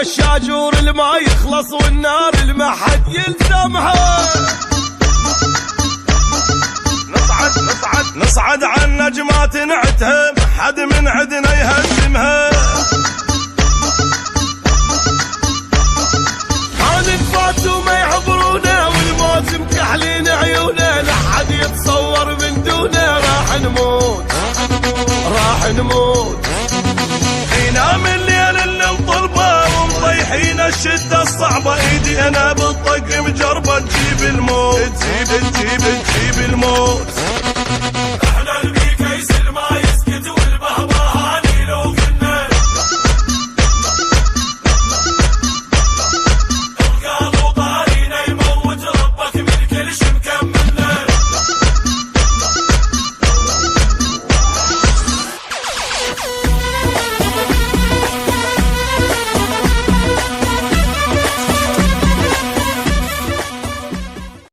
الشاجور اللي ما يخلص والنار اللي ما حد يلزمها. نصعد عن نجمات نعتها حد من عدنا يهزمها. هذا فاتوا ما يعبرونا والموت مكحلين عيونا، لا حد يتصور من دونه راح نموت راح نموت. ينام الليل اللي مطلبه ومطيحين الشدة الصعبة، ايدي انا بالطق مجربة تجيب الموت تجيب الموت.